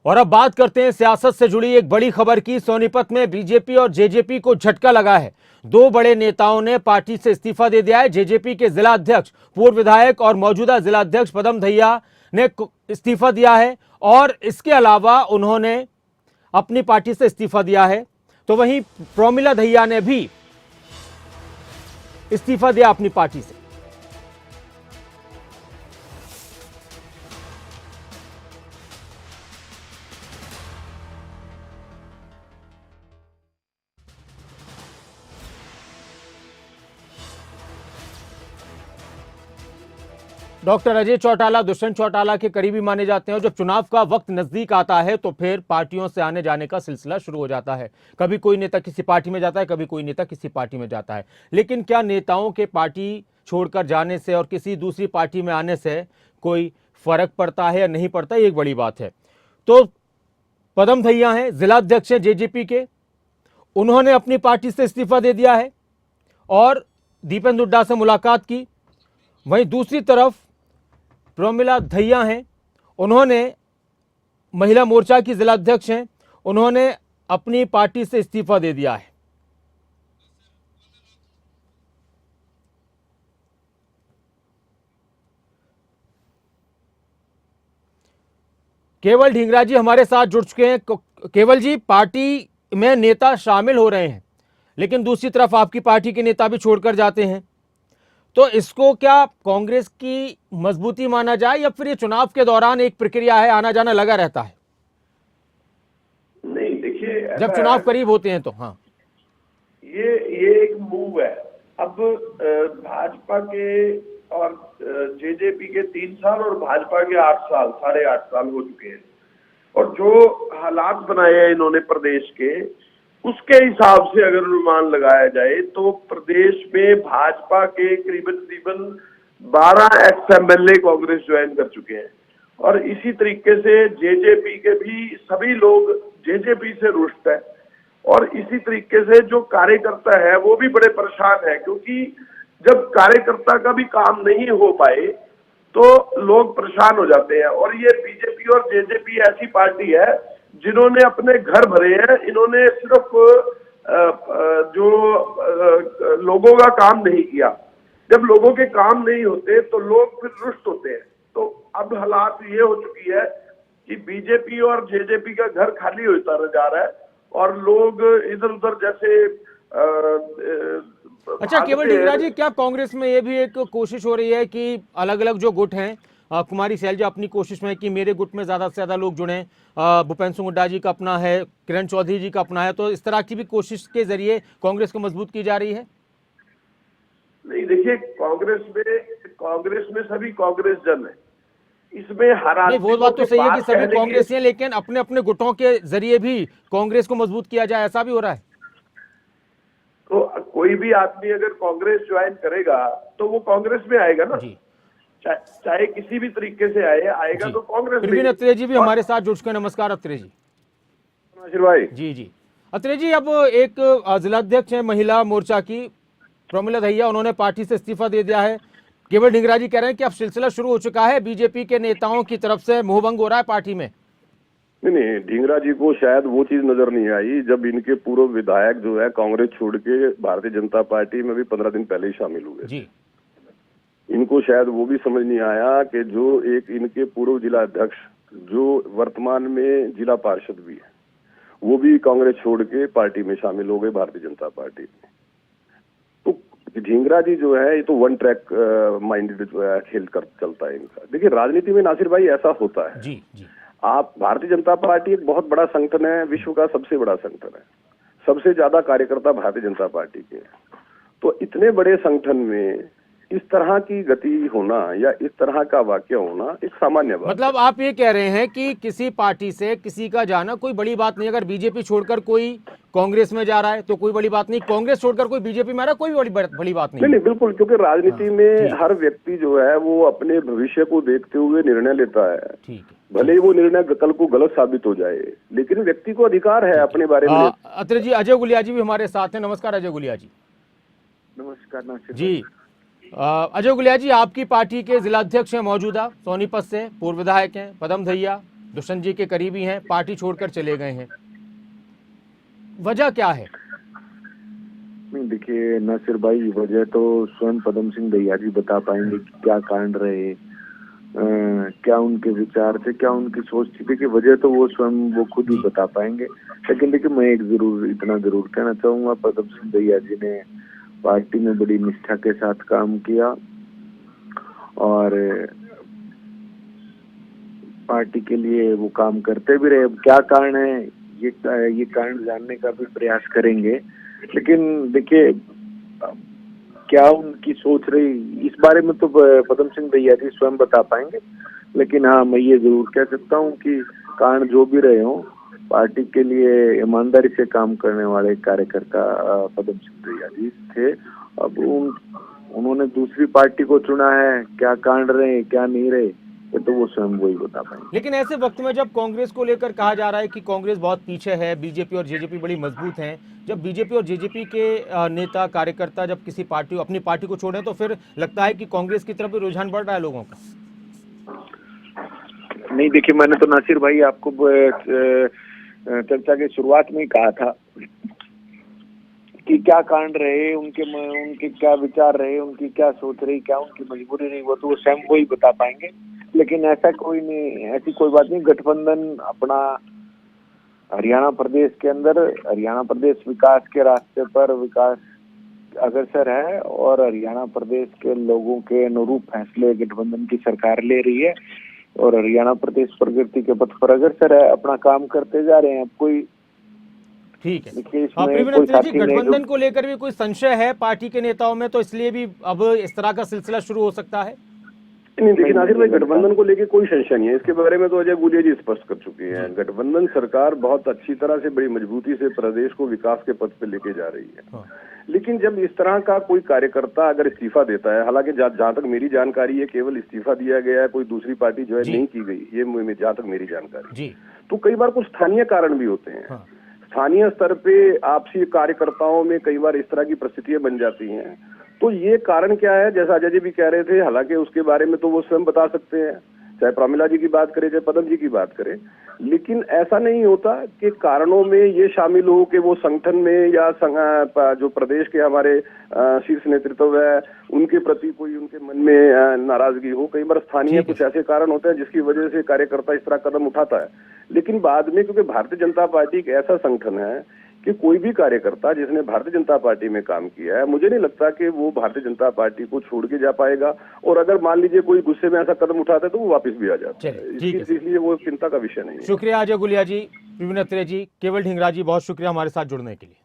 और अब बात करते हैं सियासत से जुड़ी एक बड़ी खबर की। सोनीपत में बीजेपी और जेजेपी को झटका लगा है। दो बड़े नेताओं ने पार्टी से इस्तीफा दे दिया है। जेजेपी के जिला अध्यक्ष, पूर्व विधायक और मौजूदा जिला अध्यक्ष पदम दहिया ने इस्तीफा दिया है और इसके अलावा उन्होंने अपनी पार्टी से इस्तीफा दिया है। तो वहीं प्रोमिला दहिया ने भी इस्तीफा दिया अपनी पार्टी से। डॉक्टर अजय चौटाला दुष्यंत चौटाला के करीबी माने जाते हैं और जब चुनाव का वक्त नजदीक आता है तो फिर पार्टियों से आने जाने का सिलसिला शुरू हो जाता है। कभी कोई नेता किसी पार्टी में जाता है, कभी कोई नेता किसी पार्टी में जाता है। लेकिन क्या नेताओं के पार्टी छोड़कर जाने से और किसी दूसरी पार्टी में आने से कोई फर्क पड़ता है या नहीं पड़ता, ये एक बड़ी बात है। तो पदम दहिया हैं, जिला अध्यक्ष हैं जेजेपी के, उन्होंने अपनी पार्टी से इस्तीफा दे दिया है और दीपेंद्र हुड्डा से मुलाकात की। वहीं दूसरी तरफ प्रोमिला दहिया हैं, उन्होंने महिला मोर्चा की जिला अध्यक्ष हैं, उन्होंने अपनी पार्टी से इस्तीफा दे दिया है। केवल ढींगरा जी हमारे साथ जुड़ चुके हैं। केवल जी, पार्टी में नेता शामिल हो रहे हैं लेकिन दूसरी तरफ आपकी पार्टी के नेता भी छोड़कर जाते हैं, तो इसको क्या कांग्रेस की मजबूती माना जाए या फिर ये चुनाव के दौरान एक प्रक्रिया है, आना जाना लगा रहता है? नहीं, देखिए, जब चुनाव करीब होते हैं तो हाँ, ये एक मूव है। अब भाजपा के और जेजेपी के 3 साल और भाजपा के 8 साल, 8.5 साल हो चुके हैं और जो हालात बनाए हैं इन्होंने प्रदेश के, उसके हिसाब से अगर अनुमान लगाया जाए तो प्रदेश में भाजपा के करीबन 12 एक्स एमएलए कांग्रेस ज्वाइन कर चुके हैं और इसी तरीके से जेजेपी के भी सभी लोग जेजेपी से रुष्ट है और इसी तरीके से जो कार्यकर्ता है वो भी बड़े परेशान है, क्योंकि जब कार्यकर्ता का भी काम नहीं हो पाए तो लोग परेशान हो जाते हैं। और ये बीजेपी और जेजेपी ऐसी पार्टी है जिन्होंने अपने घर भरे हैं, इन्होंने सिर्फ जो लोगों का काम नहीं किया। जब लोगों के काम नहीं होते तो लोग फिर रुष्ट होते हैं। तो अब हालात ये हो चुकी है कि बीजेपी और जेजेपी का घर खाली होता जा रहा है और लोग इधर उधर जैसे अच्छा केवल ढींगरा जी, क्या कांग्रेस में ये भी एक कोशिश हो रही है कि अलग अलग जो गुट हैं, कुमारी सैलजा अपनी कोशिश में है कि मेरे गुट में ज्यादा से ज्यादा लोग जुड़े, भूपेंद्र सिंह हुड्डा जी का अपना है, किरण चौधरी जी का अपना है, तो इस तरह की भी कोशिश के जरिए कांग्रेस को मजबूत की जा रही है? नहीं, देखिए, कांग्रेस में सभी कांग्रेस जन है, इसमें हर नहीं, वो बात तो सही है कि सभी कांग्रेसी हैं, लेकिन अपने अपने गुटों के जरिए भी कांग्रेस को मजबूत किया जाए, ऐसा भी हो रहा है? तो कोई भी आदमी अगर कांग्रेस ज्वाइन करेगा तो वो कांग्रेस में आएगा ना जी। चाहे किसी भी तरीके से आएगा तो कांग्रेस में। अत्रे जी भी हमारे साथ जुड़ चुके हैं। नमस्कार अत्रे जी। भाई जी। अत्रे जी, अब एक जिलाध्यक्ष है महिला मोर्चा की प्रोमिला दहिया, उन्होंने पार्टी से इस्तीफा दे दिया है। केवल ढींगरा जी कह रहे हैं कि अब सिलसिला शुरू हो चुका है, बीजेपी के नेताओं की तरफ से मोहभंग हो रहा है पार्टी में। नहीं, ढींगरा जी को शायद वो चीज नजर नहीं आई जब इनके पूर्व विधायक जो है कांग्रेस छोड़ के भारतीय जनता पार्टी में भी 15 दिन पहले ही शामिल हुए जी। इनको शायद वो भी समझ नहीं आया कि जो एक इनके पूर्व जिला अध्यक्ष जो वर्तमान में जिला पार्षद भी है वो भी कांग्रेस छोड़ के पार्टी में शामिल हो गए भारतीय जनता पार्टी में। तो ढींगरा जी जो है ये तो वन ट्रैक माइंडेड जो है खेल कर चलता है इनका। देखिए, राजनीति में नासिर भाई ऐसा होता है जी। आप भारतीय जनता पार्टी एक बहुत बड़ा संगठन है, विश्व का सबसे बड़ा संगठन है, सबसे ज्यादा कार्यकर्ता भारतीय जनता पार्टी के हैं। तो इतने बड़े संगठन में इस तरह की गति होना या इस तरह का वाकया होना एक सामान्य बात। मतलब आप ये कह रहे हैं कि किसी पार्टी से किसी का जाना कोई बड़ी बात नहीं। अगर बीजेपी छोड़कर कोई कांग्रेस में जा रहा है तो कोई बड़ी बात नहीं, कांग्रेस छोड़कर कोई बीजेपी में आ रहा है कोई बड़ी बात नहीं। नहीं, बिल्कुल, क्योंकि राजनीति में हर व्यक्ति जो है वो अपने भविष्य को देखते हुए निर्णय लेता है। ठीक है, भले ही वो निर्णय कल को गलत साबित हो जाए, लेकिन व्यक्ति को अधिकार है अपने बारे में। अत्रे जी, अजय गुलिया जी भी हमारे साथ हैं। नमस्कार अजय गुलिया जी। नमस्कार जी। अजय गुलिया जी, आपकी पार्टी के जिलाध्यक्ष हैं मौजूदा सोनीपत से, पूर्व विधायक हैं, पदम दहिया दुष्यंत जी के करीबी हैं, पार्टी छोड़कर चले गए हैं, वजह क्या है? देखिए नासिर भाई, वजह तो स्वयं पदम सिंह दहिया जी बता पाएंगे कि क्या कारण रहे, क्या उनके विचार थे, क्या उनकी सोच थी। देखिए वजह तो वो स्वयं वो खुद ही बता पाएंगे। लेकिन देखिए मैं इतना जरूर कहना चाहूंगा, पदम सिंह दहिया जी ने पार्टी में बड़ी निष्ठा के साथ काम किया और पार्टी के लिए वो काम करते भी रहे। क्या कारण है ये कारण जानने का भी प्रयास करेंगे। लेकिन देखिए क्या उनकी सोच रही इस बारे में तो पदम सिंह दहिया जी स्वयं बता पाएंगे। लेकिन हाँ, मैं ये जरूर कह सकता हूँ कि कारण जो भी रहे हों, पार्टी के लिए ईमानदारी से काम करने वाले कार्यकर्ता पदम सिंह दहिया जी थे। अब उन्होंने दूसरी पार्टी को चुना है, क्या कारण रहे क्या नहीं रहे ये तो वो स्वयं वही बता पाएंगे। लेकिन ऐसे वक्त में जब कांग्रेस को लेकर कहा जा रहा है कि कांग्रेस बहुत पीछे है, बीजेपी और जेजेपी बड़ी मजबूत हैं, जब बीजेपी और जेजेपी के नेता कार्यकर्ता जब किसी पार्टी अपनी पार्टी को छोड़े तो फिर लगता है कि कांग्रेस की तरफ भी रुझान बढ़ रहा है लोगों का। नहीं देखिए, मैंने तो नासिर भाई आपको चर्चा की शुरुआत में ही कहा था कि क्या कारण रहे, उनके क्या विचार रहे, उनकी क्या सोच रही, क्या उनकी मजबूरी रही, वो तो वो स्वयं वो ही बता पाएंगे। लेकिन ऐसा कोई नहीं, ऐसी कोई बात नहीं। गठबंधन अपना हरियाणा प्रदेश के अंदर, हरियाणा प्रदेश विकास के रास्ते पर विकास अग्रसर है और हरियाणा प्रदेश के लोगों के अनुरूप फैसले गठबंधन की सरकार ले रही है और हरियाणा प्रदेश प्रगति के पथ पर अग्रसर है, अपना काम करते जा रहे हैं। अब कोई ठीक है, प्रवीण जी गठबंधन को लेकर भी कोई संशय है पार्टी के नेताओं में, तो इसलिए भी अब इस तरह का सिलसिला शुरू हो सकता है? नहीं देखिए नासिर भाई, गठबंधन को लेके कोई संशय नहीं है। इसके बारे में तो अजय गुलिया जी स्पष्ट कर चुके हैं। गठबंधन सरकार बहुत अच्छी तरह से बड़ी मजबूती से प्रदेश को विकास के पथ पे लेके जा रही है। हाँ। लेकिन जब इस तरह का कोई कार्यकर्ता अगर इस्तीफा देता है, हालांकि जहां तक मेरी जानकारी है केवल इस्तीफा दिया गया है, कोई दूसरी पार्टी जो है नहीं की गई, ये जहां तक मेरी जानकारी जी। तो कई बार कुछ स्थानीय कारण भी होते हैं। हाँ। स्थानीय स्तर पे आपसी कार्यकर्ताओं में कई बार इस तरह की परिस्थितियां बन जाती हैं। तो ये कारण क्या है, जैसा अजय जी भी कह रहे थे, हालांकि उसके बारे में तो वो स्वयं बता सकते हैं, चाहे प्रमिला जी की बात करें चाहे पदम जी की बात करें। लेकिन ऐसा नहीं होता कि कारणों में ये शामिल हो कि वो संगठन में या जो प्रदेश के हमारे शीर्ष नेतृत्व है उनके प्रति कोई उनके मन में नाराजगी हो। कई बार स्थानीय कुछ ऐसे कारण होते हैं जिसकी वजह से कार्यकर्ता इस तरह कदम उठाता है। लेकिन बाद में, क्योंकि भारतीय जनता पार्टी एक ऐसा संगठन है कि कोई भी कार्यकर्ता जिसने भारतीय जनता पार्टी में काम किया है, मुझे नहीं लगता कि वो भारतीय जनता पार्टी को छोड़ के जा पाएगा। और अगर मान लीजिए कोई गुस्से में ऐसा कदम उठाता है तो वो वापस भी आ जाता है। इसलिए वो चिंता का विषय नहीं है। शुक्रिया अजय गुलिया जी, प्रवीण अत्रे जी, केवल ढींगरा जी, बहुत शुक्रिया हमारे साथ जुड़ने के लिए।